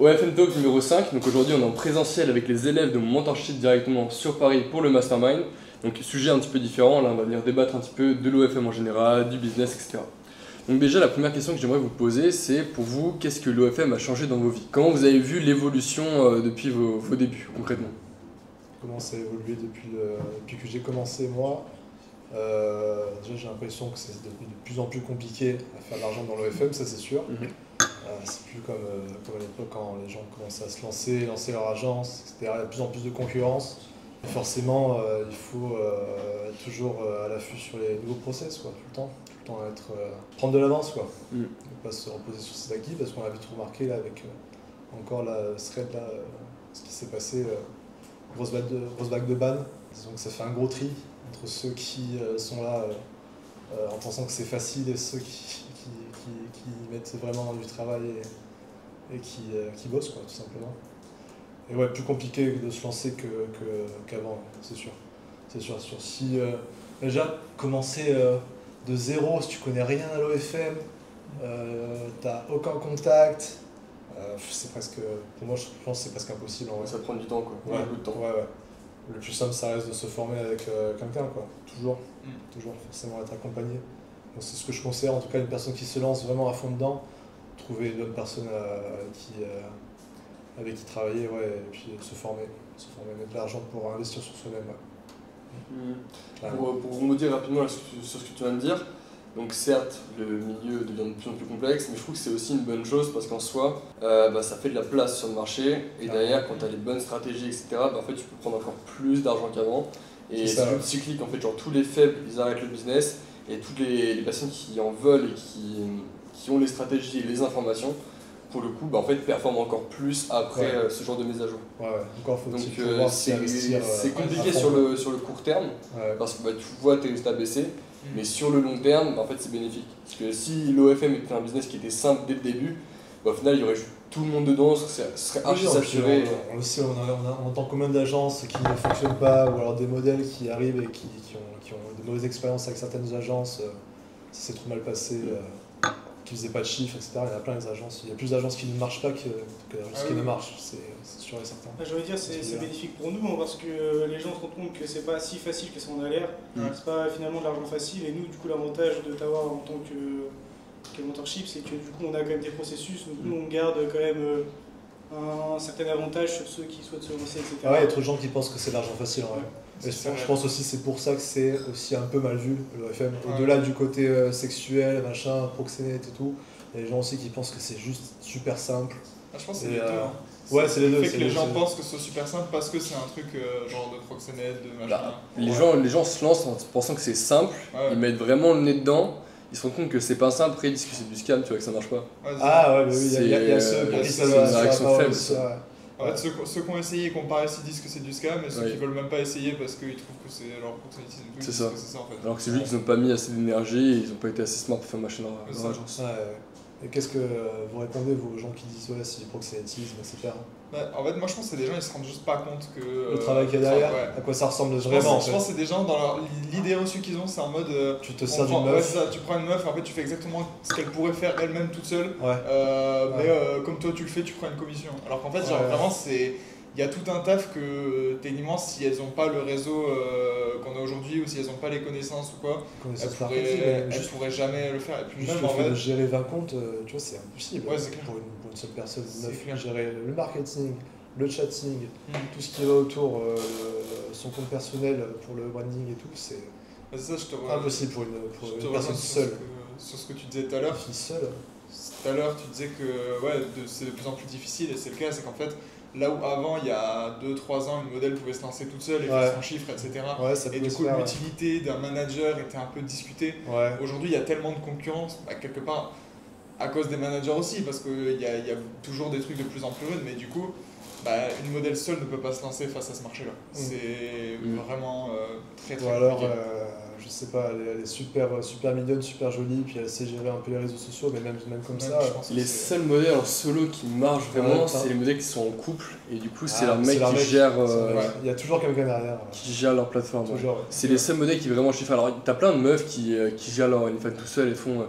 OFM Talk numéro 5, donc aujourd'hui on est en présentiel avec les élèves de mon mentorship directement sur Paris pour le Mastermind. Donc sujet un petit peu différent, là on va venir débattre un petit peu de l'OFM en général, du business, etc. Donc déjà la première question que j'aimerais vous poser c'est pour vous, qu'est-ce que l'OFM a changé dans vos vies? Comment vous avez vu l'évolution depuis vos débuts concrètement? Comment ça a évolué depuis que j'ai commencé moi. Déjà j'ai l'impression que c'est devenu de plus en plus compliqué à faire de l'argent dans l'OFM, ça c'est sûr. C'est plus comme à l'époque quand les gens commençaient à se lancer leur agence, etc. Il y a de plus en plus de concurrence. Et forcément, il faut être toujours à l'affût sur les nouveaux process, quoi, tout le temps prendre de l'avance, quoi. Ne pas se reposer sur ses acquis, parce qu'on a vite remarqué là, avec encore la thread, là, ce qui s'est passé, grosse vague de ban. Donc ça fait un gros tri entre ceux qui sont là en pensant que c'est facile et ceux qui mettent vraiment du travail et qui bossent, quoi, tout simplement. Et ouais, plus compliqué de se lancer qu'avant, c'est sûr. C'est sûr. Si déjà commencer de zéro, si tu connais rien à l'OFM, t'as aucun contact, c'est presque, pour moi je pense que c'est presque impossible en vrai. Ça prend du temps, quoi. Ouais, beaucoup de temps. ouais. Le plus simple, ça reste de se former avec quelqu'un, quoi. Toujours forcément être accompagné. Donc, c'est ce que je conseille, en tout cas, une personne qui se lance vraiment à fond dedans, trouver une bonne personne avec qui travailler, ouais, et puis se former, mettre de l'argent pour investir sur soi-même. Ouais. Pour vous dire rapidement sur ce que tu viens de dire, donc certes, le milieu devient de plus en plus complexe, mais je trouve que c'est aussi une bonne chose parce qu'en soi, ça fait de la place sur le marché et derrière, quand tu as les bonnes stratégies, etc., en fait, tu peux prendre encore plus d'argent qu'avant. Et c'est juste cyclique, en fait, genre tous les faibles, ils arrêtent le business et toutes les personnes qui en veulent et qui ont les stratégies et les informations, pour le coup, en fait, performent encore plus après ce genre de mise à jour. Ouais. Encore faut-il Donc c'est compliqué sur le court terme, parce que tu vois tes résultats baisser. Mais sur le long terme, en fait, c'est bénéfique. Parce que si l'OFM était un business qui était simple dès le début, au final, il y aurait tout le monde dedans, ce serait archi saturé. On le sait, on entend combien d'agences qui ne fonctionnent pas, ou alors des modèles qui arrivent et qui ont de mauvaises expériences avec certaines agences, ça s'est trop mal passé, qui ne faisaient pas de chiffres, etc. Il y en a plein des agences. Il y a plus d'agences qui ne marchent pas que d'agences qui ne marchent, c'est sûr et certain. Je veux dire, c'est bénéfique pour nous, parce que les gens se rendent compte que c'est pas si facile que ça en a l'air. C'est pas finalement de l'argent facile, et nous, du coup, l'avantage de t'avoir en tant que mentorship, c'est que du coup, on a quand même des processus, donc nous, on garde quand même un certain avantage sur ceux qui souhaitent se lancer, etc. Il y a trop de gens qui pensent que c'est de l'argent facile en vrai. Je pense aussi c'est pour ça que c'est aussi un peu mal vu l'OFM. Au-delà du côté sexuel, machin, proxénète et tout, il y a des gens aussi qui pensent que c'est juste super simple. Je pense que c'est les deux. Ouais, c'est les deux. Le fait que les gens pensent que c'est super simple parce que c'est un truc genre de proxénète, de machin. Les gens se lancent en pensant que c'est simple, ils mettent vraiment le nez dedans, ils se rendent compte que c'est pas simple, après ils disent que c'est du scam, tu vois, que ça marche pas. Il y a ceux pour qui ça va. C'est une réaction faible. En fait, ceux qui ont essayé et qui ont pas réussi disent que c'est du scam, et ceux qui veulent même pas essayer parce qu'ils trouvent que c'est leur proxénétisme et tout, c'est ça. En fait. Alors que c'est juste qu'ils n'ont pas mis assez d'énergie et ils n'ont pas été assez smart pour faire marcher leur agence. Et qu'est-ce que vous répondez, vous, aux gens qui disent c'est du proxénétisme, etc. En fait, moi je pense que c'est des gens, ils se rendent juste pas compte que. Le travail qu'il y a derrière, à quoi ça ressemble vraiment. Je pense que c'est des gens, dans l'idée reçue qu'ils ont, c'est en mode. Tu te sers d'une meuf. Tu prends une meuf, en fait tu fais exactement ce qu'elle pourrait faire elle-même toute seule. Mais comme toi tu le fais, tu prends une commission. Alors qu'en fait, vraiment, c'est. Il y a tout un taf que techniquement, si elles n'ont pas le réseau qu'on a aujourd'hui ou si elles n'ont pas les connaissances ou quoi, elles pourraient jamais le faire. Et puis juste le fait de gérer 20 comptes, tu vois, c'est impossible c'est clair. Pour une seule personne. Gérer le marketing, le chatting, tout ce qui va autour, son compte personnel pour le branding et tout, c'est impossible pour une personne seule. Sur ce que tu disais tout à l'heure. Tout à l'heure, tu disais que c'est de plus en plus difficile, et c'est le cas, c'est qu'en fait, là où avant, il y a 2-3 ans, une modèle pouvait se lancer toute seule et faire son chiffre, etc. Et du coup, l'utilité d'un manager était un peu discutée. Aujourd'hui, il y a tellement de concurrence, quelque part, à cause des managers aussi, parce qu'il y a toujours des trucs de plus en plus rudes, mais du coup, une modèle seule ne peut pas se lancer face à ce marché-là. C'est vraiment très Ou alors, compliqué. je sais pas, elle est super mignonne, super jolie, puis elle sait gérer un peu les réseaux sociaux, mais même comme ça. Les seuls modèles en solo qui marchent vraiment, c'est les modèles qui sont en couple, et du coup, c'est leur mec qui gère. Il y a toujours quelqu'un derrière. Qui gère leur plateforme. Toujours, ouais. C'est les seuls modèles qui vraiment chiffrent. Alors, t'as plein de meufs qui gèrent leur OnlyFans tout seul et font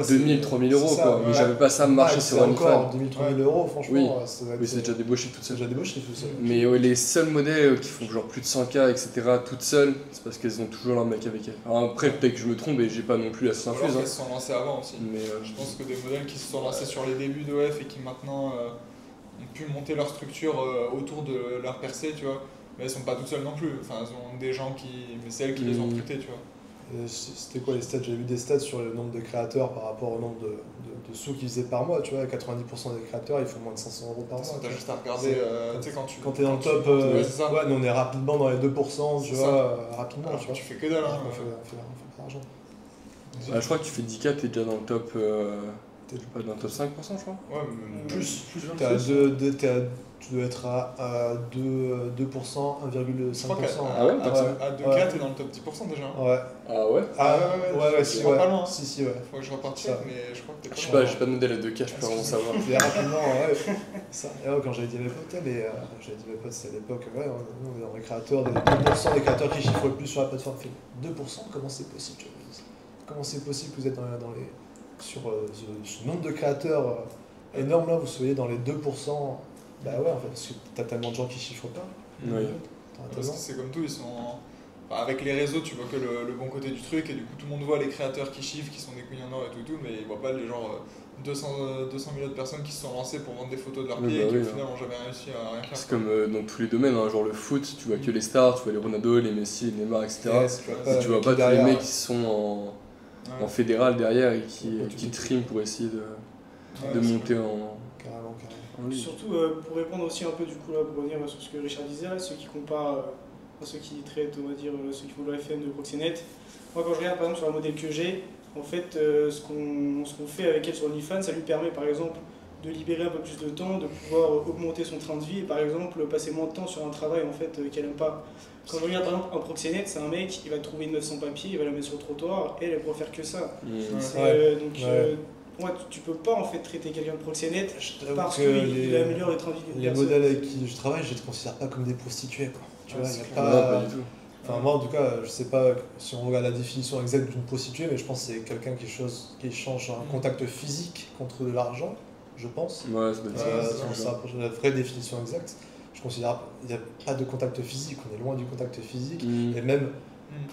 2000, 3000 euros, quoi. Mais j'avais pas ça marcher sur OnlyFans. 2000, 3000 euros, franchement. Oui, c'est déjà débauché toute seule. C'est déjà débauché tout seul. Mais les seuls modèles qui font genre plus de 100K, etc., toutes seules, c'est parce qu'elles ont toujours leur mec avec elles. Alors après, peut-être que je me trompe et j'ai pas non plus la science infuse. Elles se sont lancées avant aussi. Mais je pense que des modèles qui se sont lancés sur les débuts d'OF et qui maintenant ont pu monter leur structure autour de leur percée, tu vois. Mais elles sont pas toutes seules non plus. Enfin, elles ont des gens mais c'est elles qui les ont recrutées, tu vois. C'était quoi les stats? J'avais vu des stats sur le nombre de créateurs par rapport au nombre de sous qu'ils faisaient par mois, tu vois. 90% des créateurs ils font moins de 500 euros par mois. T'as juste à regarder, tu sais, quand t'es dans le top, nous on est rapidement dans les 2%, tu vois, rapidement. Alors, tu vois. Tu fais que dalle, hein. On fait pas d'argent. je crois que tu fais 10K, t'es déjà dans le top. T'es pas dans le top 5%, je crois. Ouais, plus. Tu dois être à 2%, 1,5%. Ah ouais, à 2K, t'es dans le top 10% déjà. Ouais. Ah ouais? Ouais, si, pas loin. Si, ouais. Faut que je repartisse, mais je crois que t'es pas Je sais loin. pas, j'ai pas de modèle à 2K, je peux pas vraiment savoir. Et rapidement, ouais. Ça. Et ouais, quand j'avais dit à mes potes, c'était à l'époque, ouais, nous on est dans les créateurs, 2% des créateurs qui chiffrent le plus sur la plateforme. 2%, comment c'est possible, tu vois? Comment c'est possible que vous êtes sur ce nombre de créateurs énorme là, vous soyez dans les 2%? Bah ouais, en fait, parce que t'as tellement de gens qui chiffrent pas. Oui. Parce que c'est comme tout, ils sont. Enfin, avec les réseaux, tu vois que le bon côté du truc, et du coup, tout le monde voit les créateurs qui chiffrent, qui sont des couilles en or et tout, mais ils voient pas les genre 200 millions de personnes qui se sont lancées pour vendre des photos de leurs pieds et qui au final n'ont jamais réussi à rien faire. C'est comme dans tous les domaines, hein, genre le foot, tu vois que les stars, tu vois les Ronaldo, les Messi, les Neymar, etc. Et tu vois pas tous les mecs qui sont en fédéral derrière et qui triment pour essayer de monter en. Carrément. Surtout pour répondre aussi un peu du coup là, pour revenir sur ce que Richard disait, ceux qui comparent, ceux qui traitent, on va dire, ceux qui font le FM de Proxénète. Moi quand je regarde par exemple sur la modèle que j'ai, en fait ce qu'on fait avec elle sur OnlyFans, ça lui permet par exemple de libérer un peu plus de temps, de pouvoir augmenter son train de vie et par exemple passer moins de temps sur un travail en fait qu'elle aime pas. Quand je regarde par exemple un proxénète, c'est un mec, il va trouver une meuf sans papier, il va la mettre sur le trottoir, elle pourra faire que ça. Ouais, tu peux pas en fait traiter quelqu'un de proxénète parce qu'il améliore les trains de vie des personnes. Les modèles avec qui je travaille, je les considère pas comme des prostituées, quoi. Tu vois, pas du tout. Enfin, moi en tout cas, je sais pas si on regarde la définition exacte d'une prostituée, mais je pense que c'est quelqu'un qui échange un contact physique contre de l'argent, je pense. Ouais, ça doit être ça rapproche de la vraie définition exacte. Je considère qu'il n'y a pas de contact physique, on est loin du contact physique, et même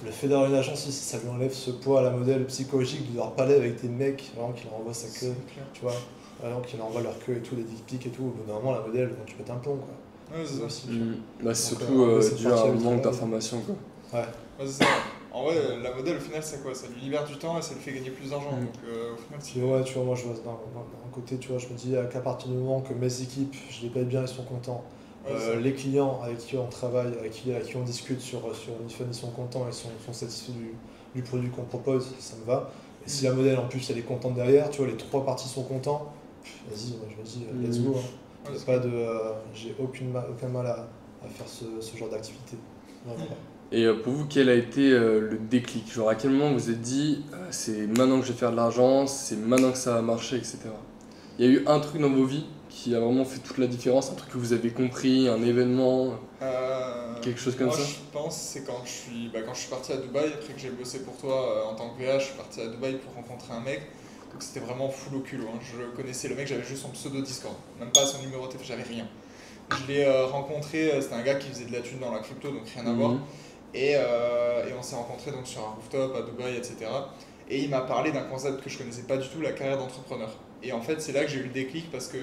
le fait d'avoir une agence, si ça lui enlève ce poids à la modèle psychologique de devoir parler avec des mecs vraiment qui leur envoient sa queue, tu vois, vraiment qui leur envoient leur queue et tout, les dick pics et tout, au bout d'un moment la modèle, tu pètes un plomb, quoi. Ouais, c'est ça. Aussi, c'est surtout dû à un manque d'information, quoi. Ouais, c'est ça. En vrai, la modèle au final c'est quoi? Ça lui libère du temps et ça lui fait gagner plus d'argent. Donc au final c'est. Ouais, tu vois, moi je vois d'un côté, tu vois, je me dis qu'à partir du moment que mes équipes, je les paye bien, ils sont contents. Les clients avec qui on travaille, avec qui on discute sur OnlyFans, ils sont contents, ils sont satisfaits du produit qu'on propose, ça me va. Et si la modèle en plus elle est contente derrière, tu vois, les trois parties sont contents, vas-y, moi je me dis let's go. J'ai aucun mal à faire ce genre d'activité. Et pour vous, quel a été le déclic? Genre à quel moment vous vous êtes dit c'est maintenant que je vais faire de l'argent, c'est maintenant que ça va marcher, etc. Il y a eu un truc dans vos vies qui a vraiment fait toute la différence, un truc que vous avez compris, un événement, quelque chose comme ça? Je pense que c'est quand je suis parti à Dubaï, après que j'ai bossé pour toi en tant que VH, je suis parti à Dubaï pour rencontrer un mec. Donc c'était vraiment full au culot, hein. Je connaissais le mec, j'avais juste son pseudo Discord, même pas son numéro de téléphone, j'avais rien. Je l'ai rencontré, c'était un gars qui faisait de la thune dans la crypto, donc rien à voir. Et on s'est rencontrés donc sur un rooftop à Dubaï, etc. Et il m'a parlé d'un concept que je connaissais pas du tout, la carrière d'entrepreneur. Et en fait, c'est là que j'ai eu le déclic parce que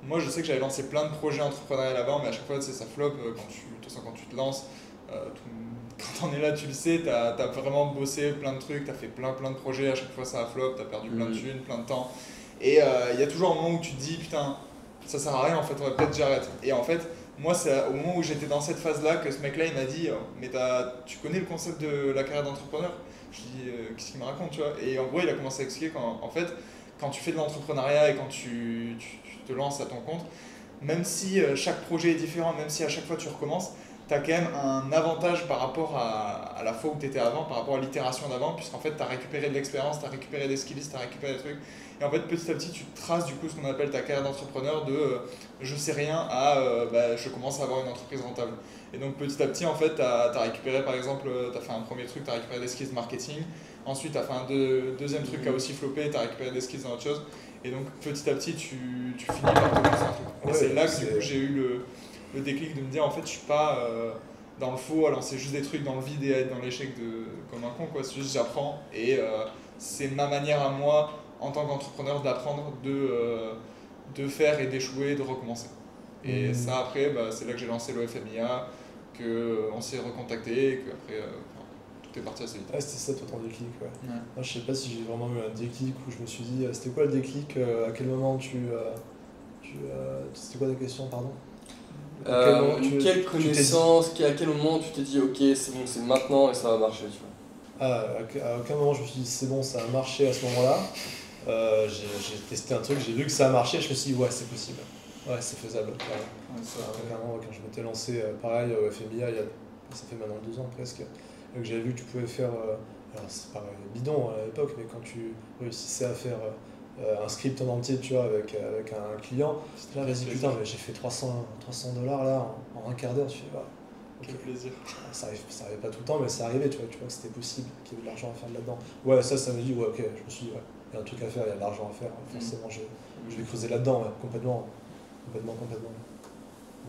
moi, je sais que j'avais lancé plein de projets entrepreneuriaux là-bas, mais à chaque fois, tu sais, ça flop. De toute façon, quand tu te lances, quand on est là, tu le sais, t'as vraiment bossé plein de trucs, t'as fait plein de projets, à chaque fois ça a flop, t'as perdu plein de thunes, plein de temps. Et il y a toujours un moment où tu te dis, putain, ça sert à rien en fait, peut-être j'arrête. Et en fait, moi, c'est au moment où j'étais dans cette phase-là que ce mec-là, il m'a dit, mais tu connais le concept de la carrière d'entrepreneur? Je lui dis, qu'est-ce qu'il me raconte, tu vois? Et en gros, il a commencé à expliquer qu'en fait, quand tu fais de l'entrepreneuriat et quand tu te lances à ton compte, même si chaque projet est différent, même si à chaque fois tu recommences, tu as quand même un avantage par rapport à la fois où tu étais avant, par rapport à l'itération d'avant, puisqu'en fait tu as récupéré de l'expérience, tu as récupéré des skills, tu as récupéré des trucs. Et en fait, petit à petit, tu traces du coup ce qu'on appelle ta carrière d'entrepreneur de je sais rien à je commence à avoir une entreprise rentable. Et donc petit à petit, en fait, tu as récupéré par exemple, tu as fait un premier truc, tu as récupéré des skills marketing. Ensuite, tu as fait un deuxième truc qui a aussi floppé, tu as récupéré des skills dans autre chose. Et donc petit à petit, tu finis par te lancer un truc. Et c'est là que du coup, j'ai eu le déclic de me dire en fait, je suis pas dans le faux à lancer juste des trucs dans le vide et à être dans l'échec comme un con, quoi. C'est juste j'apprends et c'est ma manière à moi en tant qu'entrepreneur d'apprendre, de faire et d'échouer, de recommencer. Et ça après, c'est là que j'ai lancé l'OFMIA, qu'on s'est recontacté et qu'après tout est parti assez vite. Ah, c'était ça toi ton déclic, ouais. Moi, je sais pas si j'ai vraiment eu un déclic où je me suis dit, c'était quoi le déclic, à quel moment c'était quoi la question, pardon? Quelle connaissance, à quel moment tu t'es dit ok c'est bon, c'est maintenant et ça va marcher, tu vois? À aucun moment je me suis dit c'est bon, ça a marché à ce moment-là. J'ai testé un truc, j'ai vu que ça a marché, je me suis dit ouais c'est possible, ouais c'est faisable. Clairement, quand je m'étais lancé pareil au FMIA, ça fait maintenant 2 ans presque, que j'avais vu que tu pouvais faire, alors c'est pas bidon à l'époque, mais quand tu réussissais à faire un script en entier, tu vois, avec un client, là vas-y putain, mais j'ai fait $300 là en un quart d'heure, tu fais ouais. Quel plaisir. Ça arrivait pas tout le temps, mais ça arrivait, tu vois que c'était possible, qu'il y avait de l'argent à faire là-dedans. Ouais, ça m'a dit, ouais, ok, je me suis dit, ouais, il y a un truc à faire, il y a de l'argent à faire, forcément, je vais creuser là-dedans, ouais, complètement.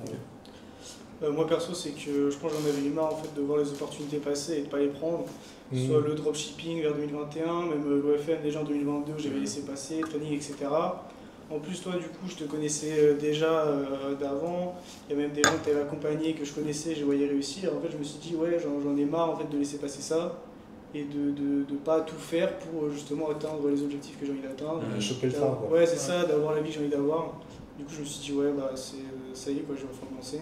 Ouais. Moi perso, c'est que je pense que j'en avais eu marre en fait de voir les opportunités passer et de pas les prendre. Soit le dropshipping vers 2021, même l'OFM déjà en 2022, j'avais laissé passer, training, etc. En plus, toi, du coup, je te connaissais déjà d'avant. Il y a même des gens que tu avais accompagnés que je connaissais, je voyais réussir. En fait, je me suis dit, ouais, j'en ai marre en fait, de laisser passer ça et de pas tout faire pour justement atteindre les objectifs que j'ai envie d'atteindre. Choper le train, quoi. Ouais, c'est ça, d'avoir la vie que j'ai envie d'avoir. Du coup, je me suis dit, ouais, ça y est, quoi, je vais enfin me lancer.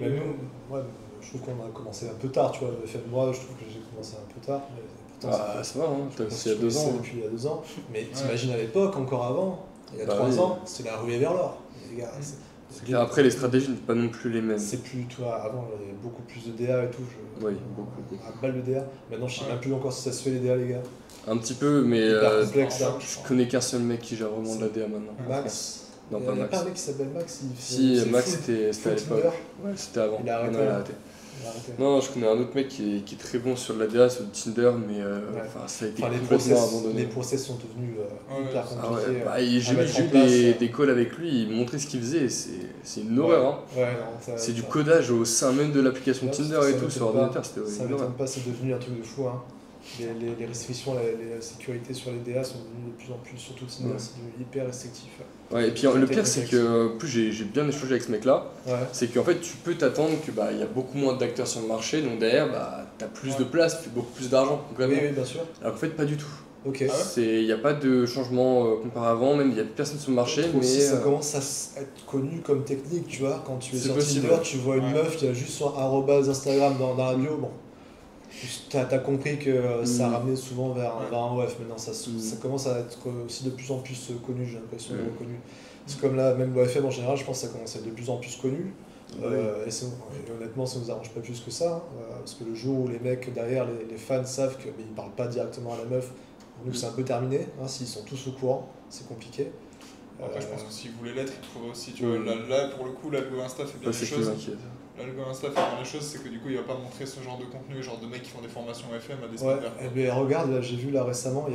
Ouais. Je trouve qu'on a commencé un peu tard, tu vois. Moi, je trouve que j'ai commencé un peu tard. Mais pourtant, ça va, hein, t'as commencé il y a 2 ans. Depuis il y a 2 ans. Mais t'imagines à l'époque, encore avant, il y a 3 ans, c'était la ruée vers l'or. Les gars, après, les stratégies ne sont pas non plus les mêmes. C'est plus, toi, avant, il y avait beaucoup plus de DA et tout. Oui, beaucoup. À balle de DA. Maintenant, je sais même plus encore si ça se fait les DA, les gars. Un petit peu, mais complexe, je connais qu'un seul mec qui gère vraiment de la DA maintenant. Max. Non, il pas n'y a Max. pas un mec qui s'appelle Max. Si, Max c'était à l'époque. Ouais, c'était avant. Il a arrêté. Non, je connais un autre mec qui est très bon sur la DA, sur Tinder, mais ça a été complètement abandonné. Les process sont devenus hyper compliqués. J'ai eu des calls avec lui, il me montrait ce qu'il faisait, c'est une horreur. C'est du codage au sein même de l'application Tinder et tout sur ordinateur, c'était ça m'étonne pas, c'est devenu un truc de fou. Les restrictions, la sécurité sur les DA sont devenues de plus en plus, surtout Tinder, c'est devenu hyper restrictif. Ouais, et puis le pire, c'est que plus j'ai bien échangé avec ce mec-là, c'est qu'en fait, tu peux t'attendre qu'il y a beaucoup moins d'acteurs sur le marché, donc derrière, tu as plus de place, tu fais beaucoup plus d'argent, concrètement. Oui, bien sûr. Alors qu'en fait, pas du tout. Okay. Il n'y a pas de changement comparé avant, même il n'y a plus personne sur le marché. Mais ça commence à être connu comme technique, tu vois. Quand tu es sur Tinder, tu vois une meuf qui a juste son @Instagram dans la bio. Bon, t'as compris que ça ramenait souvent vers un OF. Maintenant, ça commence à être aussi de plus en plus connu, j'ai l'impression, reconnu. C'est comme là, même l'OFM en général, je pense que ça commence à être de plus en plus connu. Et honnêtement, ça nous arrange pas plus que ça, parce que le jour où les mecs derrière, les fans savent qu'ils ne parlent pas directement à la meuf, pour nous c'est un peu terminé. S'ils sont tous au courant, c'est compliqué. Après, je pense que s'ils voulaient l'être, ils pourraient aussi. Tu vois, là, pour le coup, l'algo Insta fait bien les choses. L'algo Insta fait bien les choses, c'est que du coup, il va pas montrer ce genre de contenu, genre de mecs qui font des formations FM à des speakers. Regarde, là, j'ai vu là récemment,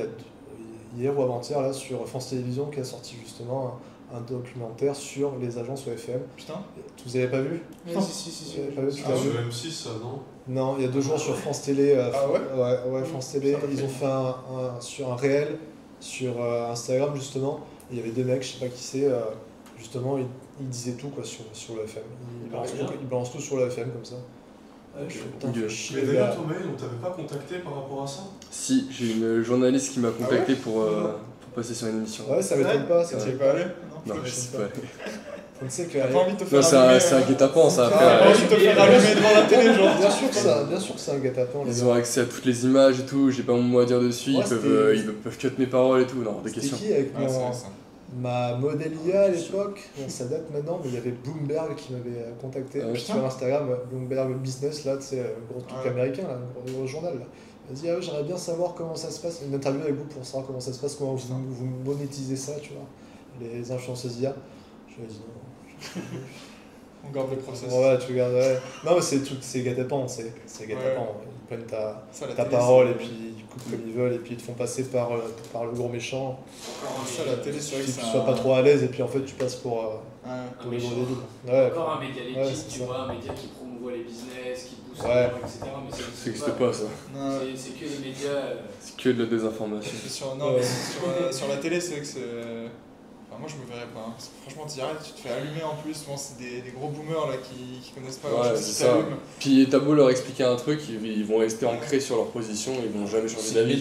hier ou avant-hier, là, sur France Télévisions, qui a sorti justement un documentaire sur les agences OFM. Putain. Vous avez pas vu? Si. Pas vu, sur M6, ça, non? Non, il y a 2 jours sur France Télé. Ouais, France Télé. Ils ont fait sur un réel sur Instagram, justement. Il y avait 2 mecs, je sais pas qui c'est, justement, ils disaient tout quoi, sur l'OFM. Ils balancent tout sur l'OFM comme ça. Mais d'ailleurs, Thomas, on t'avait pas contacté par rapport à ça? Si, j'ai une journaliste qui m'a contacté pour passer sur une émission. Ouais, ça m'étonne pas. Ça t'y est pas allé? Non, je sais pas. T'as pas envie de te faire c'est un guet-apens, ça. T'as pas envie de te faire allumer devant la télé, genre. Bien sûr que c'est un guet-apens. Ils ont accès à toutes les images et tout, j'ai pas mon mot à dire dessus, ils peuvent cut mes paroles et tout, non, des questions. C'était qui avec Ma modèle IA à l'époque, bon, ça date maintenant, mais il y avait Bloomberg qui m'avait contacté sur Instagram, Bloomberg Business, là, c'est un gros truc américain, là, un gros journal. Là. Il m'a dit, ah ouais, j'aimerais bien savoir comment ça se passe, une interview avec vous pour savoir comment ça se passe, comment vous monétisez ça, tu vois, les influenceuses IA. Je lui ai dit non. On garde le process. Ouais, tu regardes, ouais. Non, mais c'est guet-apens, c'est guet-apens. Ouais. Ils prennent ta télé, parole et puis ils coupent comme ils veulent et puis ils te font passer par le gros méchant. Ça, la télé, c'est vrai que tu sois pas trop à l'aise et puis en fait tu passes pour le gros débile. Ouais, encore un média legit, tu vois, un média qui promouvoit les business, qui pousse les gens, etc. Mais ça n'existe pas ça. C'est que les médias. C'est que de la désinformation. Sur la télé, c'est vrai que c'est. Moi je me verrais pas, hein. Franchement direct, tu te fais allumer en plus, bon, c'est des gros boomers là qui connaissent pas grand chose qui t'allument. Puis t'as beau leur expliquer un truc, ils vont rester ancrés sur leur position, ils vont jamais changer d'avis. C'est les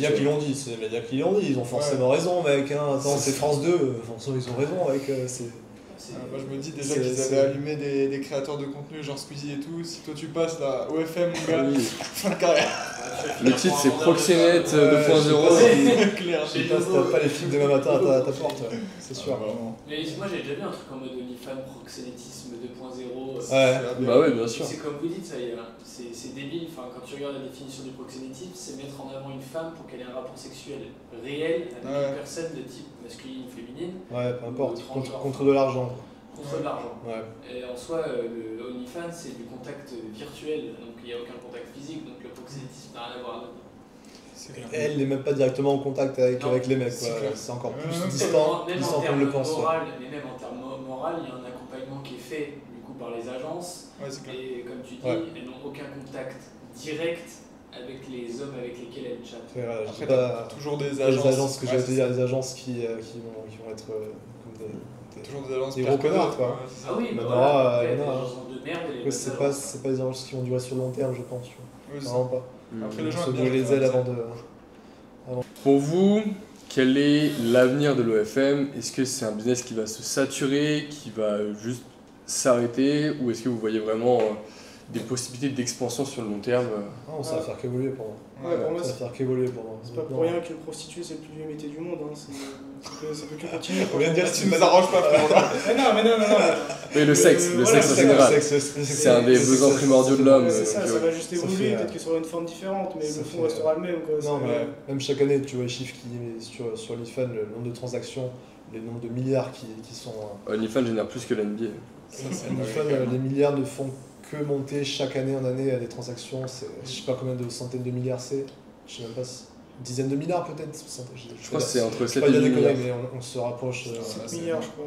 médias qui l'ont dit, ils ont forcément raison mec, hein. Attends c'est France 2, ils ont raison mec, moi je me dis déjà qu'ils avaient allumé des créateurs de contenu genre Squeezie et tout, si toi tu passes là, OFM mon gars, fin de carrière. Le titre c'est Proxénète 2.0. Clair, t'as pas les films demain matin à ta porte, c'est sûr. Mais moi j'ai déjà vu un truc en mode OnlyFans, proxénétisme 2.0. Bah ouais, bien sûr. C'est comme vous dites, c'est débile. Enfin, quand tu regardes la définition du proxénétisme, c'est mettre en avant une femme pour qu'elle ait un rapport sexuel réel avec une personne de type masculine ou féminine. Ouais, peu importe, contre de l'argent. Contre de l'argent. Ouais. Et en soi, le OnlyFans c'est du contact virtuel, donc il n'y a aucun contact physique, donc le proxénétisme n'a rien à voir là-dedans. Elle n'est même pas directement en contact avec les mecs, c'est encore plus distant qu'on le pense. Mais même en termes moral, il y a un accompagnement qui est fait du coup par les agences, et comme tu dis, elles n'ont aucun contact direct avec les hommes avec lesquels elles chattent. Après, toujours des agences, des agences qui vont être comme toujours des agences des gros connards quoi. Ah oui, il y en a des agences de merde. C'est pas des agences qui vont durer sur le long terme, je pense. Vraiment pas. Après les gens se brûler les ailes avant de. Pour vous, quel est l'avenir de l'OFM? Est-ce que c'est un business qui va se saturer, qui va juste s'arrêter, ou est-ce que vous voyez vraiment des possibilités d'expansion sur le long terme? Non, ça va faire qu'évoluer pour moi. Pour moi, ça va faire qu'évoluer pour moi. C'est pas pour rien que le prostitué c'est le plus vieux métier du monde. Ça peut que continuer. On vient de dire que tu ne t'arranges pas, frérot. Mais non. Mais le sexe en général, c'est un des besoins primordiaux de l'homme. C'est ça va juste évoluer, peut-être que ça aura une forme différente, mais le fond restera le même. Non, mais même chaque année, tu vois les chiffres sur l'IFAN, le nombre de transactions, les nombres de milliards qui sont. l'IFAN génère plus que l'NBA. Les milliards ne font que monter chaque année en année à des transactions. Je sais pas combien de centaines de milliards c'est. Je sais même pas si. Une dizaine de milliards peut-être. Je crois que c'est entre 7 et 8 milliards. Mais on se rapproche. 7 milliards, je crois.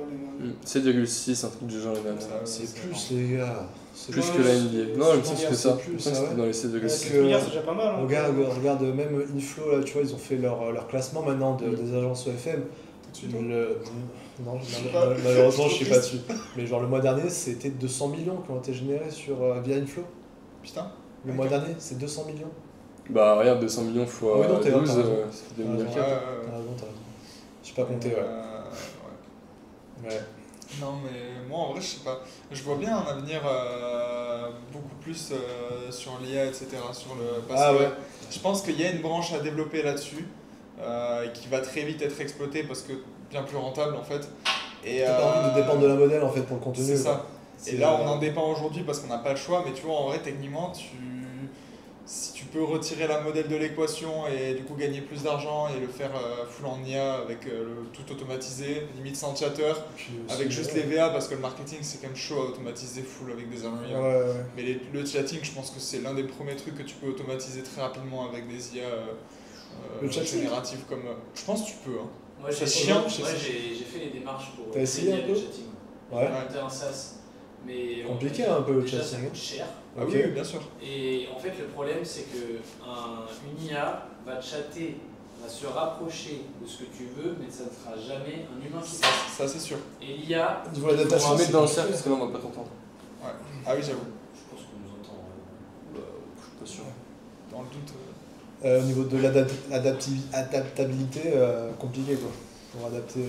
7,6, un truc du genre. C'est plus, les gars. Plus que la NBA. Non, je me sens que ça. Je pense que c'était dans les 7,6. 7 milliards, c'est déjà pas mal. Regarde, même Inflow, là, tu vois, ils ont fait leur classement maintenant des agences OFM. Non, malheureusement, je suis pas dessus. Mais genre, le mois dernier, c'était 200 millions qui ont été générés via Inflow. Putain. Le mois dernier, c'est 200 millions. Bah, regarde, 200 millions fois 12, ça fait 2 milliards. T'as raison. J'ai pas compté, ouais. Non, mais moi, en vrai, je sais pas. Je vois bien un avenir beaucoup plus sur l'IA, etc. Je pense qu'il y a une branche à développer là-dessus qui va très vite être exploitée parce que bien plus rentable, en fait. T'as pas envie de dépendre de la modèle, en fait, pour le contenu. C'est ça. Et là, on en dépend aujourd'hui parce qu'on n'a pas le choix, mais tu vois, en vrai, techniquement, si tu peux retirer la modèle de l'équation et du coup gagner plus d'argent et le faire full en IA avec tout automatisé, limite sans chatter, avec juste les VA parce que le marketing c'est quand même chaud à automatiser full avec des armures. Mais le chatting, je pense que c'est l'un des premiers trucs que tu peux automatiser très rapidement avec des IA génératives comme. Je pense que tu peux. Hein. Moi j'ai fait les démarches pour essayer un peu le chatting. Ouais. Monter un SaaS. Mais compliqué un peu le déjà, chatting. Ça coûte cher. Ah oui, bien sûr. Et en fait, le problème, c'est qu'une IA va chatter, va se rapprocher de ce que tu veux, mais ça ne sera jamais un humain qui passe. Ça, c'est sûr. Et l'IA. Tu vois la data, se mettre dans le cercle parce que là, on va pas t'entendre. Ouais. Ah oui, j'avoue. Je pense qu'on nous entend. Je suis pas sûr. Dans le doute. Au niveau de l'adaptabilité, compliqué quoi. Pour adapter.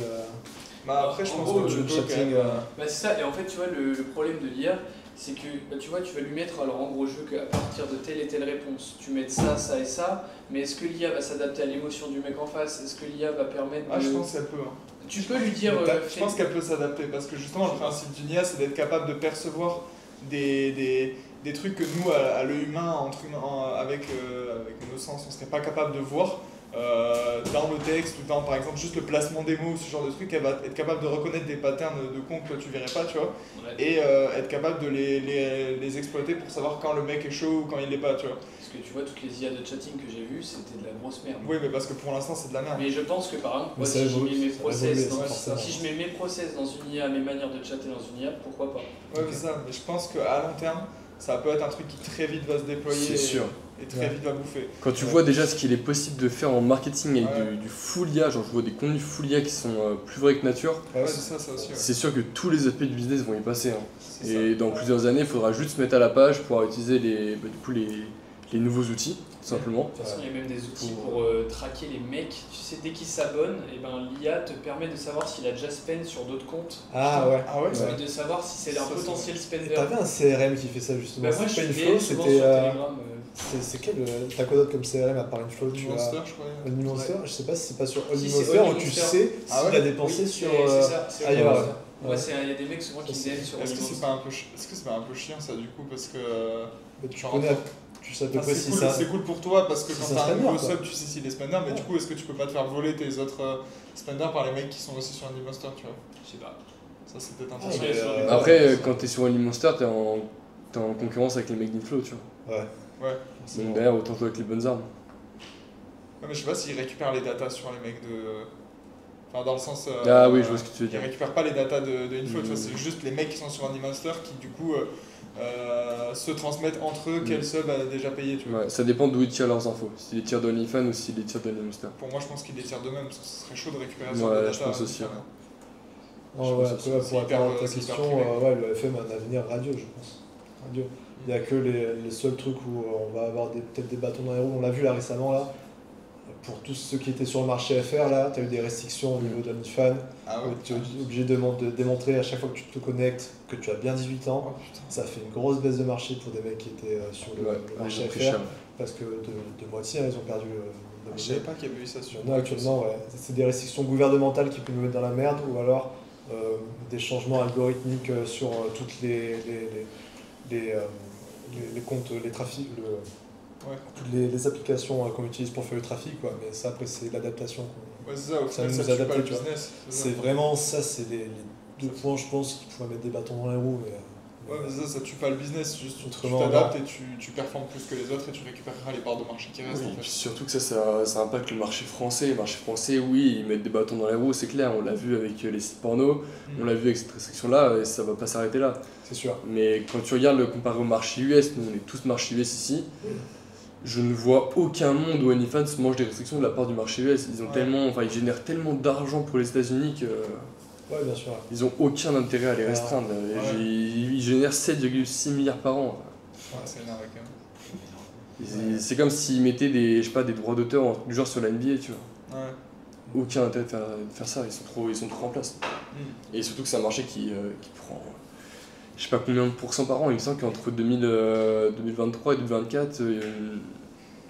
Après, je pense que le chatting. C'est ça, et en fait, tu vois, le problème de l'IA, c'est que tu vois, tu vas lui mettre, alors en gros, je veux qu'à partir de telle et telle réponse, tu mettes ça, ça et ça, mais est-ce que l'IA va s'adapter à l'émotion du mec en face? Est-ce que l'IA va permettre je pense qu'elle peut. Tu peux lui dire. Je pense qu'elle peut s'adapter parce que justement, le principe d'une IA, c'est d'être capable de percevoir des trucs que nous, à l'œil humain, avec nos sens, on serait pas capable de voir. Dans le texte ou dans par exemple juste le placement des mots ou ce genre de truc, elle va être capable de reconnaître des patterns de cons que toi tu verrais pas, tu vois, et être capable de les exploiter pour savoir quand le mec est chaud ou quand il l'est pas, tu vois. Parce que tu vois, toutes les IA de chatting que j'ai vues, c'était de la grosse merde. Oui, mais parce que pour l'instant c'est de la merde. Mais je pense que par exemple, moi, si je mets mes process dans une IA, mes manières de chatter dans une IA, pourquoi pas. Ouais, mais ça, mais je pense qu'à long terme, ça peut être un truc qui très vite va se déployer. C'est sûr. Et très vite va bouffer. Quand tu vois déjà ce qu'il est possible de faire en marketing avec du full IA, genre je vois des contenus full IA qui sont plus vrais que nature, c'est ça aussi. C'est sûr que tous les aspects du business vont y passer. Hein. Et dans plusieurs années, il faudra juste se mettre à la page pour pouvoir utiliser les nouveaux outils, tout simplement. De toute façon, il y a même des outils pour traquer les mecs. Tu sais, dès qu'ils s'abonnent, l'IA te permet de savoir s'il a déjà spend sur d'autres comptes. Et de savoir si c'est un potentiel spender. T'avais un CRM qui fait ça justement. Moi, je suis Inflow, sur Telegram. C'est quel t'as quoi d'autre comme CRM à part Inflow? Monster, je crois. Monster, je sais pas si c'est pas sur Monster où tu sais s'il a dépensé sur ailleurs. Ouais, il y a des mecs souvent qui viennent sur Est-ce que c'est pas un peu chiant ça du coup parce que tu connais, tu sais à peu près si ça. C'est cool pour toi parce que quand t'as un nouveau sub, tu sais s'il est spender, mais du coup, est-ce que tu peux pas te faire voler tes autres spenders par les mecs qui sont aussi sur un Monster, tu vois? Je sais pas. Ça c'est peut-être intéressant. Après, quand t'es sur un Monster, t'es en concurrence avec les mecs d'Inflow, tu vois. Ouais. Donc derrière, autant jouer avec les bonnes armes. Ouais, mais je sais pas s'ils récupèrent les datas sur les mecs de. Enfin, dans le sens. Oui, je vois ce que tu veux dire. Ils récupèrent pas les datas de Inflow, tu vois, c'est juste les mecs qui sont sur un Monster qui du coup se transmettent entre eux quel sub a déjà payé, tu vois. Ouais, ça dépend d'où ils tirent leurs infos. S'ils les tirent d'OnlyFans ou s'ils les tirent d'OnlyMonster. Pour moi, je pense qu'ils les tirent d'eux-mêmes parce que ce serait chaud de récupérer sur des datas. Je pense aussi. Pour répondre à ta question, le FM a un avenir radio, je pense. Radio. Il n'y a que les seuls trucs où on va avoir peut-être des bâtons dans les roues. On l'a vu là récemment, là, pour tous ceux qui étaient sur le marché FR, là, tu as eu des restrictions au niveau d'OnlyFans. Tu es obligé de démontrer à chaque fois que tu te connectes que tu as bien 18 ans. Ça fait une grosse baisse de marché pour des mecs qui étaient sur le marché FR. Parce que de moitié, ils ont perdu. Je savais pas qu'il y avait eu ça sur. Non, actuellement, c'est des restrictions gouvernementales qui peuvent nous mettre dans la merde, ou alors des changements algorithmiques sur toutes les comptes, les trafics, toutes les applications qu'on utilise pour faire le trafic, quoi. Mais ça, après, c'est l'adaptation. Ça nous adapte, tu vois. C'est vraiment ça, c'est les deux points, je pense, qui pourraient mettre des bâtons dans les roues. Mais ça tue pas le business, juste tu t'adaptes et tu performes plus que les autres et tu récupéreras les parts de marché qui restent. Oui, en fait. Surtout que ça impacte le marché français. Le marché français, oui, ils mettent des bâtons dans les roues, c'est clair. On l'a vu avec les sites porno, on l'a vu avec cette restriction-là, et ça va pas s'arrêter là. C'est sûr. Mais quand tu regardes le comparé au marché US, nous on est tous marché US ici, je ne vois aucun monde où OnlyFans mange des restrictions de la part du marché US. Ils ont ils génèrent tellement d'argent pour les États-Unis que. Ouais, bien sûr. Ils ont aucun intérêt à les restreindre. Ils génèrent 7,6 milliards par an. Ouais, c'est énorme quand même. C'est comme s'ils mettaient des droits d'auteur du genre sur la NBA, tu vois. Aucun intérêt de faire ça, ils sont trop en place. Et surtout que c'est un marché qui prend je sais pas combien de pourcents par an. Il me semble qu'entre 2023 et 2024,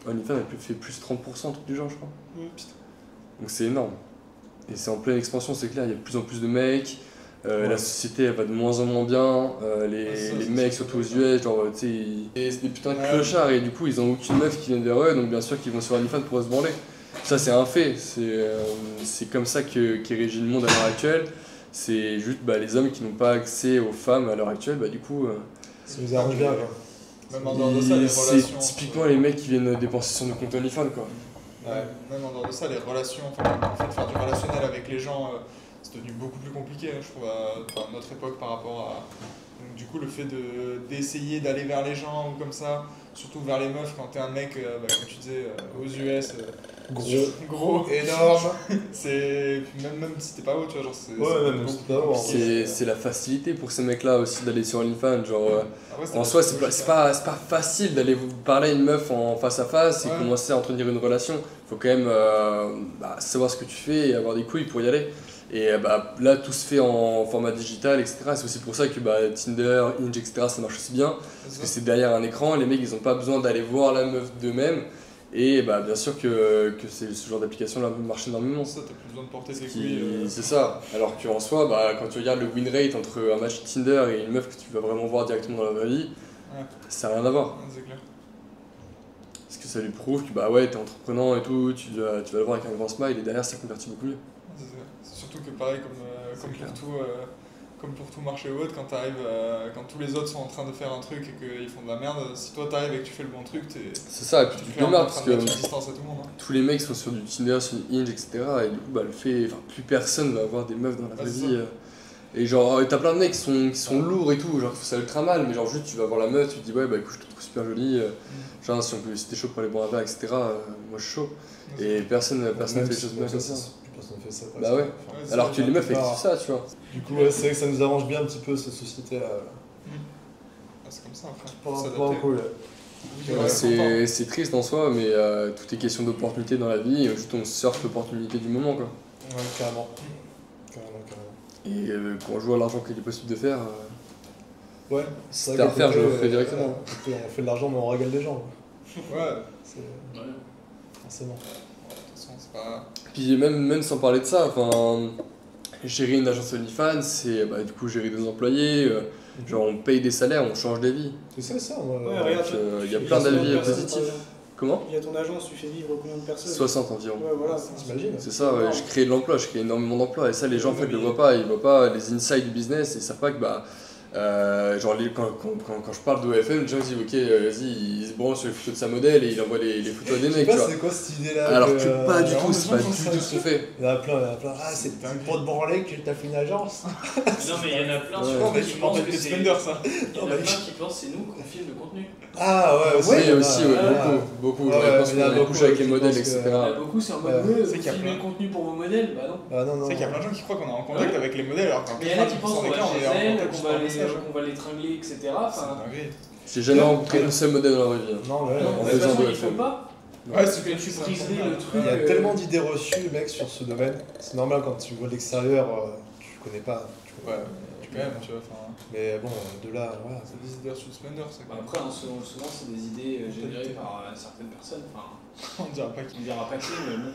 OnlyFans a fait plus 30%, un truc du genre, je crois. Donc c'est énorme. Et c'est en pleine expansion, c'est clair, il y a de plus en plus de mecs, la société elle va de moins en moins bien, les mecs surtout aux US, genre tu sais, c'est des putains de clochards et du coup ils ont aucune meuf qui vient vers eux, donc bien sûr qu'ils vont sur OnlyFans pour se branler. Ça c'est un fait, c'est comme ça qui régit le monde à l'heure actuelle, c'est juste les hommes qui n'ont pas accès aux femmes à l'heure actuelle, du coup... ça nous arrange bien quoi. Même en dehors de ça, les relations... C'est typiquement les mecs qui viennent dépenser sur nos comptes OnlyFans quoi. Même en dehors de ça, les relations, en fait, faire du relationnel avec les gens, c'est devenu beaucoup plus compliqué, je trouve, à notre époque par rapport à... Donc du coup, le fait d'essayer d'aller vers les gens ou comme ça, surtout vers les meufs quand t'es un mec, comme tu disais, aux US, gros, énorme, c'est... Même si t'es pas haut, tu vois, genre c'est la facilité pour ces mecs-là aussi d'aller sur OnlyFans, genre... en soi, c'est pas facile d'aller parler à une meuf en face à face et commencer à entretenir une relation. Faut quand même savoir ce que tu fais et avoir des couilles pour y aller. Et là, tout se fait en format digital, etc. C'est aussi pour ça que Tinder, Hinge, etc. ça marche aussi bien. Parce que c'est derrière un écran, les mecs ils ont pas besoin d'aller voir la meuf d'eux-mêmes. Et bah, bien sûr que ce genre d'application là marche énormément. Ça, t'as plus besoin de porter tes couilles. C'est ça. Alors qu'en soi, bah, quand tu regardes le win rate entre un match Tinder et une meuf que tu vas vraiment voir directement dans la vraie vie, ça n'a rien à voir. Ouais, c'est clair. Parce que ça lui prouve que bah ouais, t'es entreprenant et tout, tu vas le voir avec un grand smile et derrière ça convertit beaucoup mieux. C'est surtout que pareil, comme pour tout marché ou autre, quand tous les autres sont en train de faire un truc et qu'ils font de la merde, si toi t'arrives et que tu fais le bon truc, c'est ça, et puis tu te marres parce que distance à tout le monde, hein. tous les mecs sont sur du Tinder, sur du Hinge, etc. Et du coup, bah, plus personne va avoir des meufs dans la vraie vie. Et genre, t'as plein de mecs qui sont lourds et tout, genre, ça ultra mal, mais genre, juste tu vas voir la meuf, tu te dis, ouais, bah écoute, je te trouve super jolie, genre, si t'es chaud pour aller boire un verre, etc., moi je suis chaud. Et personne fait les choses bien comme ça. Personne fait ça. Bah ouais. Alors que les meufs, elles kiffent ça, tu vois. Du coup, c'est vrai que ça nous arrange bien un petit peu cette société-là. C'est comme ça, après. Pas cool. C'est triste en soi, mais tout est question d'opportunité dans la vie, et juste on surfe l'opportunité du moment, quoi. Ouais, carrément. Et quand on joue à l'argent qu'il est possible de faire, ouais, c'est à refaire, je le ferai directement. On fait de l'argent, mais on régale les gens. Ouais. Forcément. De toute façon, c'est pas. Puis même sans parler de ça, enfin, gérer une agence OnlyFans, c'est bah, du coup gérer des employés, genre on paye des salaires, on change des vies. C'est ça, moi. Il y a plein d'avis positifs. Comment ? Il y a ton agence, tu fais vivre combien de personnes ? 60 environ. Ouais, voilà, t'imagines ? C'est ça, ouais, je crée de l'emploi, je crée énormément d'emplois, et ça les gens en fait le voient pas, ils voient pas les insides du business, et ils savent pas que bah, genre quand je parle d'OFM, les gens disent ok, vas-y, il se branche sur les photos de sa modèle et il envoie les photos à des mecs, tu vois. C'est quoi cette idée-là ? Alors que pas du tout, c'est pas du tout ce qu'on fait. Il y en a plein. Ah, c'est pour te branler que t'as fait une agence. Non, mais il y en a plein qui pensent que c'est Spender, ça. Il y en a plein qui pensent que c'est nous qu'on filme le contenu. Ah ouais, aussi, beaucoup. Je pense qu'on couche avec les modèles, etc. Il y en a beaucoup, c'est en mode vous filmez le contenu pour vos modèles, bah non. Non. C'est qu'il y a plein de gens qui croient qu'on est en contact avec les modèles alors qu'en fait, il y en a qui pensent qu'on va chez elles, qu'on va les tringler, etc. J'ai jamais rencontré un seul modèle dans la vraie vie. Non, ouais. En faisant de il faut pas. Ouais, Parce que tu briserais le truc. Il y a tellement d'idées reçues, mec, sur ce domaine. C'est normal quand tu vois de l'extérieur, tu connais pas. Ouais, quand même, tu vois. Mais bon, de là, voilà. C'est des idées sur Spender, c'est quoi. Après, souvent, c'est des idées générées par certaines personnes. Enfin, on dira pas qui. Mais bon.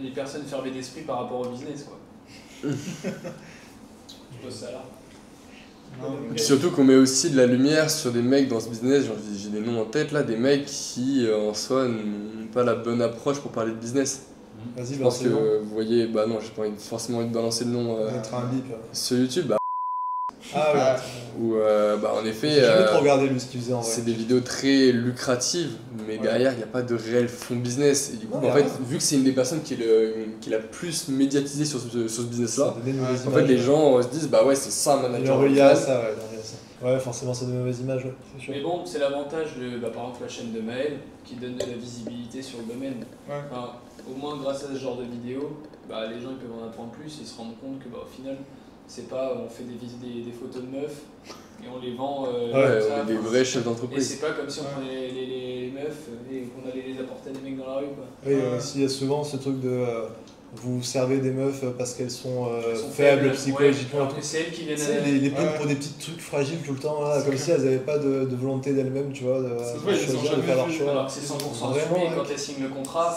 Les personnes fermées d'esprit par rapport au business, quoi. Je pose ça là. Surtout qu'on met aussi de la lumière sur des mecs dans ce business, genre, j'ai des noms en tête là, des mecs qui en soi n'ont pas la bonne approche pour parler de business. Vas-y, je pense que vous voyez, bah non, j'ai pas forcément envie de balancer le nom mettre un bip sur YouTube. Ah ouais. Où bah en effet, j'ai jamais trop regardé lui ce qu'il faisait en vrai. C'est des vidéos très lucratives, mais derrière il n'y a pas de réel fond business. Et du coup, en fait, vu que c'est une des personnes qui est la plus médiatisée sur ce business-là, en fait les gens se disent bah ouais c'est ça un manager. Il y a ça, ouais, forcément ça donne une mauvaise image, ouais, c'est sûr. Mais bon, c'est l'avantage de par exemple la chaîne de Maël qui donne de la visibilité sur le domaine. Ouais. Enfin, au moins grâce à ce genre de vidéos, bah, les gens ils peuvent en apprendre plus et se rendre compte que bah, au final, c'est pas on fait des photos de meufs et on les vend. On est des vrais chefs d'entreprise. Et c'est pas comme si on prenait les meufs et qu'on allait les apporter à des mecs dans la rue, quoi. Oui, il y a souvent ce truc de vous servez des meufs parce qu'elles sont faibles psychologiquement. Ouais, c'est elles qui viennent les prennent pour des petits trucs fragiles tout le temps, là, comme si elles n'avaient pas de volonté d'elles-mêmes, tu vois, de faire leur choix. Alors que c'est 100% assumé quand elles signent le contrat,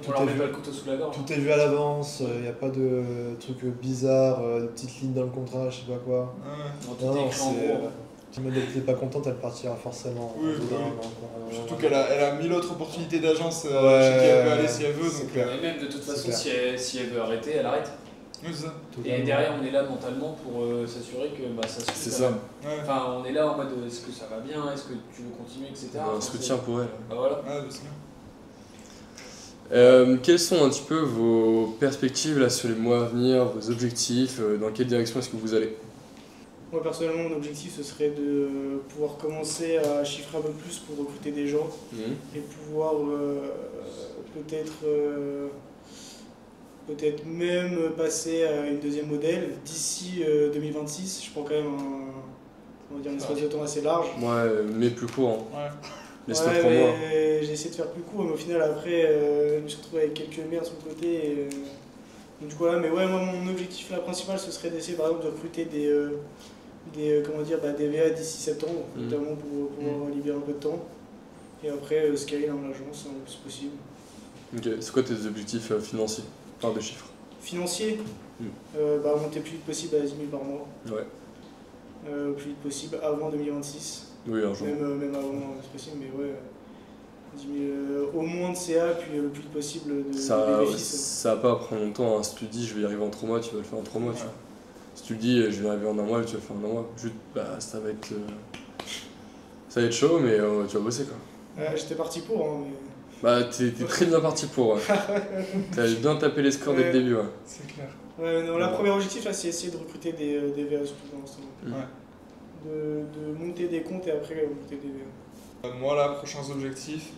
on leur met pas le couteau sous la gorge. Tout est vu à l'avance, il n'y a pas de trucs bizarres, de petites lignes dans le contrat, je sais pas quoi. Tout est écrit en gros. Si elle n'était pas contente, elle partira forcément. Surtout qu'elle a 1000 autres opportunités d'agence chez qui elle peut aller si elle veut. Donc, et même de toute façon, si elle veut arrêter, elle arrête. Oui, c'est ça. Et derrière, on est là mentalement pour s'assurer que ça suit. C'est ça. Enfin, on est là en mode est-ce que ça va bien, est-ce que tu veux continuer, etc. Un soutien pour elle. Bah voilà. Quelles sont un petit peu vos perspectives là, sur les mois à venir, vos objectifs, dans quelle direction est-ce que vous allez ? Moi personnellement, mon objectif ce serait de pouvoir commencer à chiffrer un peu plus pour recruter des gens et pouvoir peut-être même passer à une deuxième modèle d'ici 2026. Je prends quand même un espace de temps assez large. Ouais, mais plus court. Hein. Laisse-moi 3 mois. J'ai essayé de faire plus court, mais au final après, je me suis retrouvé avec quelques merdes sur le côté. Donc du coup là, mais ouais, moi mon objectif là, principal ce serait d'essayer par exemple de recruter des VA d'ici septembre, notamment pour pouvoir libérer un peu de temps. Et après, scaler dans l'agence, c'est possible. Ok, c'est quoi tes objectifs financiers, par des chiffres? Financier, monter le plus vite possible à 10 000 par mois. Ouais. Le plus vite possible avant 2026. Oui, un jour. Même avant, c'est possible, mais ouais. 10 000, au moins de CA, puis le plus vite possible de bénéfices. Ça va pas prendre longtemps, hein. Si tu dis je vais y arriver en 3 mois, tu vas le faire en 3 mois. Ouais. Tu vois. Si tu dis je vais y arriver en 1 mois, tu vas le faire en 1 mois. Juste, ça va être chaud, mais tu vas bosser quoi. J'étais parti pour, hein, mais... T'es très bien parti pour. Ouais. T'as bien tapé les scores dès le début. Ouais. C'est clair. Ouais, non, la première objectif, là, c'est essayer de recruter des VA surtout pour l'instant. Ouais. De monter des comptes et après monter des VA. Moi, là, prochains objectifs,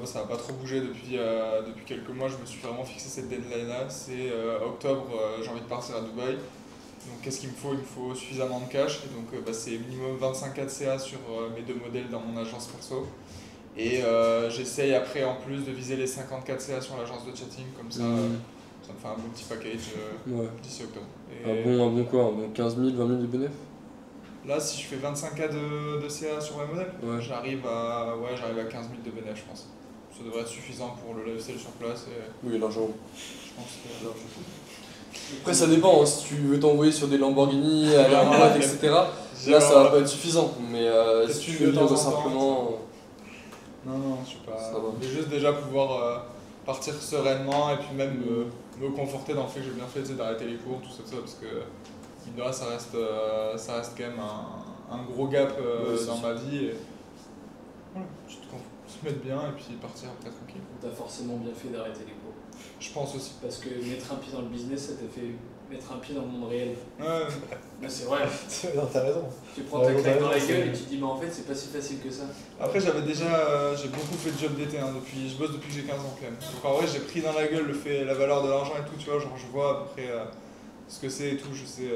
ça n'a pas trop bougé depuis quelques mois. Je me suis vraiment fixé cette deadline-là. C'est octobre, j'ai envie de partir à Dubaï. Donc, qu'est-ce qu'il me faut? Il me faut suffisamment de cash. Et donc, c'est minimum 25 de CA sur mes 2 modèles dans mon agence perso. Et j'essaye après en plus de viser les 54 CA sur l'agence de chatting, comme ça, ça me fait un bon petit package d'ici octobre. Et un bon quoi? Un bon 15 000, 20 000 de bénéf? Là, si je fais 25K de CA sur mes modèles, j'arrive à 15 000 de bénéf, je pense. Ça devrait être suffisant pour le lifestyle sur place. Oui, largement. Je pense que après, ça dépend, hein. Si tu veux t'envoyer sur des Lamborghini, à la boîte, etc., là ça va pas être suffisant. Mais si tu veux vivre simplement. Non, je sais pas. Mais juste déjà pouvoir partir sereinement et puis même me conforter dans le fait que j'ai bien fait d'arrêter les cours, tout ça, parce que là, ça reste quand même un gros gap dans ma vie. Et voilà, se mettre bien et puis partir après tranquille. T'as forcément bien fait d'arrêter les cours. Je pense aussi. Parce que mettre un pied dans le business, ça t'a fait mettre un pied dans le monde réel. Ouais. Mais c'est vrai. Non, t'as raison. Tu prends ta claque dans la gueule et tu te dis, mais en fait, c'est pas si facile que ça. Après, j'ai beaucoup fait de job d'été, hein, je bosse depuis que j'ai 15 ans quand même. Donc en vrai, j'ai pris dans la gueule la valeur de l'argent et tout, tu vois, genre je vois à peu près ce que c'est et tout, je sais.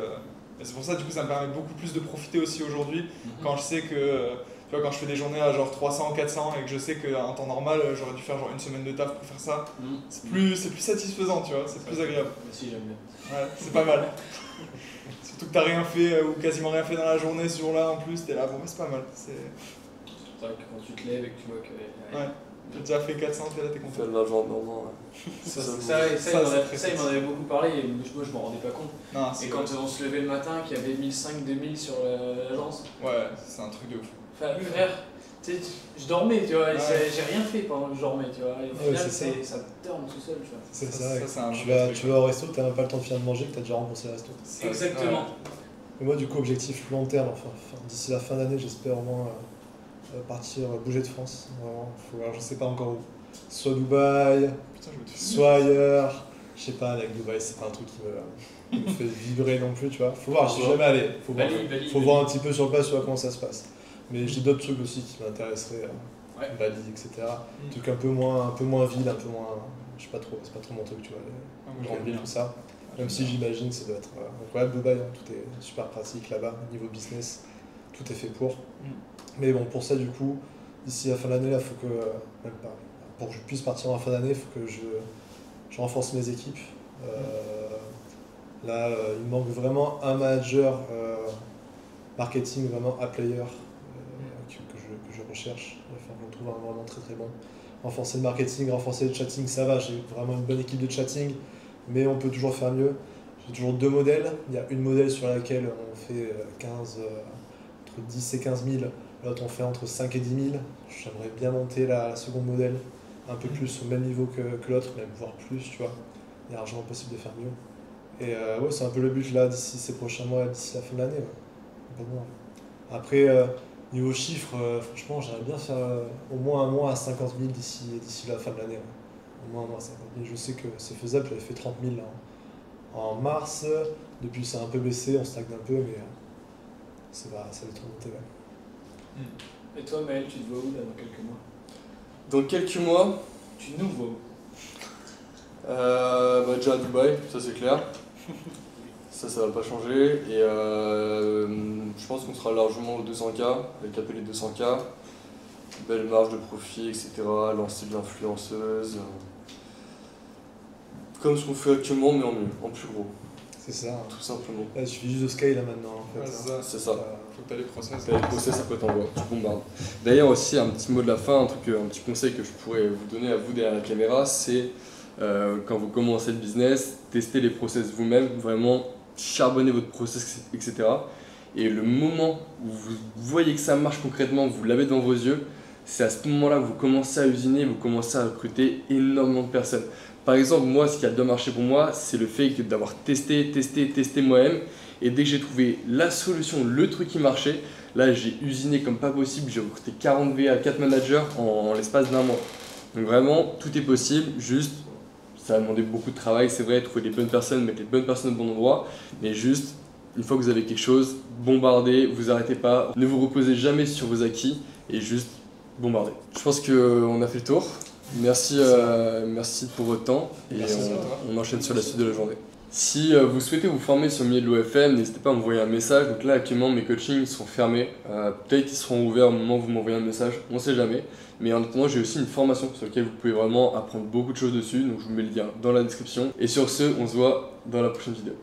Et c'est pour ça, du coup, ça me permet beaucoup plus de profiter aussi aujourd'hui, quand je sais que, tu vois, quand je fais des journées à genre 300, 400 et que je sais qu'en temps normal, j'aurais dû faire genre une semaine de taf pour faire ça, c'est plus satisfaisant, tu vois, c'est plus agréable. Si, j'aime bien. Ouais, c'est pas mal. Surtout que t'as rien fait ou quasiment rien fait dans la journée ce jour-là en plus, t'es là, bon, c'est pas mal. C'est vrai que quand tu te lèves et que tu vois que. Ouais, t'as déjà fait 400, t'es là, t'es content. Fais de l'argent normalement. Ça, il m'en avait beaucoup parlé et moi je m'en rendais pas compte. Non, et quand on se levait le matin, qu'il y avait 1500, 2000 sur l'agence. Ouais, c'est un truc de ouf. Enfin, frère, je dormais, tu vois, j'ai rien fait pendant que je dormais, tu vois. Et au final, ça me tourne tout seul, tu vois. C'est ça, tu vas au resto, t'as même pas le temps de finir de manger, que t'as déjà remboursé le resto. Exactement. Et moi, du coup, objectif long terme, d'ici la fin d'année, j'espère au moins bouger de France. Vraiment, alors, je sais pas encore où. Soit Dubaï, soit ailleurs. Je sais pas, avec Dubaï, c'est pas un truc qui me fait vibrer non plus, tu vois. Faut voir, je suis jamais allé. Faut voir un petit peu sur le place, tu vois comment ça se passe. Mais j'ai d'autres trucs aussi qui m'intéresseraient, Bali, etc. Un truc un peu moins ville, un peu moins. Je sais pas trop, c'est pas trop mon truc, tu vois, les grandes villes, tout ça. Même si j'imagine que ça doit être incroyable, Dubaï, hein, tout est super pratique là-bas, niveau business, tout est fait pour. Mais bon, pour ça, du coup, d'ici la fin de l'année, là, faut que. Même pas. Pour que je puisse partir en fin d'année, il faut que je renforce mes équipes. Là, il me manque vraiment un manager marketing, vraiment un player que je recherche. Il va falloir que je trouve un vraiment très très bon. Renforcer le marketing, renforcer le chatting, ça va, j'ai vraiment une bonne équipe de chatting, mais on peut toujours faire mieux. J'ai toujours 2 modèles. Il y a une modèle sur laquelle on fait entre 10 et 15 000, l'autre on fait entre 5 et 10 000. J'aimerais bien monter la seconde modèle un peu plus au même niveau que l'autre, même voire plus, tu vois. Il y a largement possible de faire mieux. Et ouais, c'est un peu le but là, d'ici ces prochains mois, d'ici la fin de l'année. Ouais. Après, niveau chiffres, franchement, j'aimerais bien faire au moins un mois à 50 000 d'ici la fin de l'année. Ouais. Au moins un mois à 50 000. Je sais que c'est faisable, j'avais fait 30 000 là, en mars. Depuis, ça a un peu baissé, on stagne un peu, mais ça va être remonté. Ouais. Et toi, Maël, tu te vois où là, dans quelques mois? Dans quelques mois, tu nous vois où? Déjà à Dubaï, ça c'est clair. Ça va pas changer. Et je pense qu'on sera largement aux 200K, avec à les 200K. Belle marge de profit, etc. Lancer de l'influenceuse. Comme ce qu'on fait actuellement, mais en mieux, en plus gros. C'est ça. Tout simplement. Il suffit juste de scale là maintenant en fait. C'est ça. Faut que t'as les process. T'as les process, après t'envoies, tu bombardes. D'ailleurs aussi un petit mot de la fin, un petit conseil que je pourrais vous donner à vous derrière la caméra, c'est quand vous commencez le business, testez les process vous-même, vraiment charbonnez votre process, etc. Et le moment où vous voyez que ça marche concrètement, vous l'avez devant vos yeux, c'est à ce moment-là que vous commencez à usiner, vous commencez à recruter énormément de personnes. Par exemple, moi, ce qui a bien marché pour moi, c'est le fait d'avoir testé moi-même. Et dès que j'ai trouvé la solution, le truc qui marchait, là, j'ai usiné comme pas possible. J'ai recruté 40 VA, 4 managers en l'espace d'1 mois. Donc vraiment, tout est possible. Juste, ça a demandé beaucoup de travail, c'est vrai, trouver les bonnes personnes, mettre les bonnes personnes au bon endroit. Mais juste, une fois que vous avez quelque chose, bombardez, vous arrêtez pas. Ne vous reposez jamais sur vos acquis et juste bombardez. Je pense qu'on a fait le tour. Merci pour votre temps et on enchaîne sur la suite de la journée. Si vous souhaitez vous former sur le milieu de l'OFM, n'hésitez pas à m'envoyer un message. Donc là actuellement mes coachings sont fermés, peut-être qu'ils seront ouverts au moment où vous m'envoyez un message, on ne sait jamais. Mais en attendant j'ai aussi une formation sur laquelle vous pouvez vraiment apprendre beaucoup de choses dessus, donc je vous mets le lien dans la description. Et sur ce, on se voit dans la prochaine vidéo.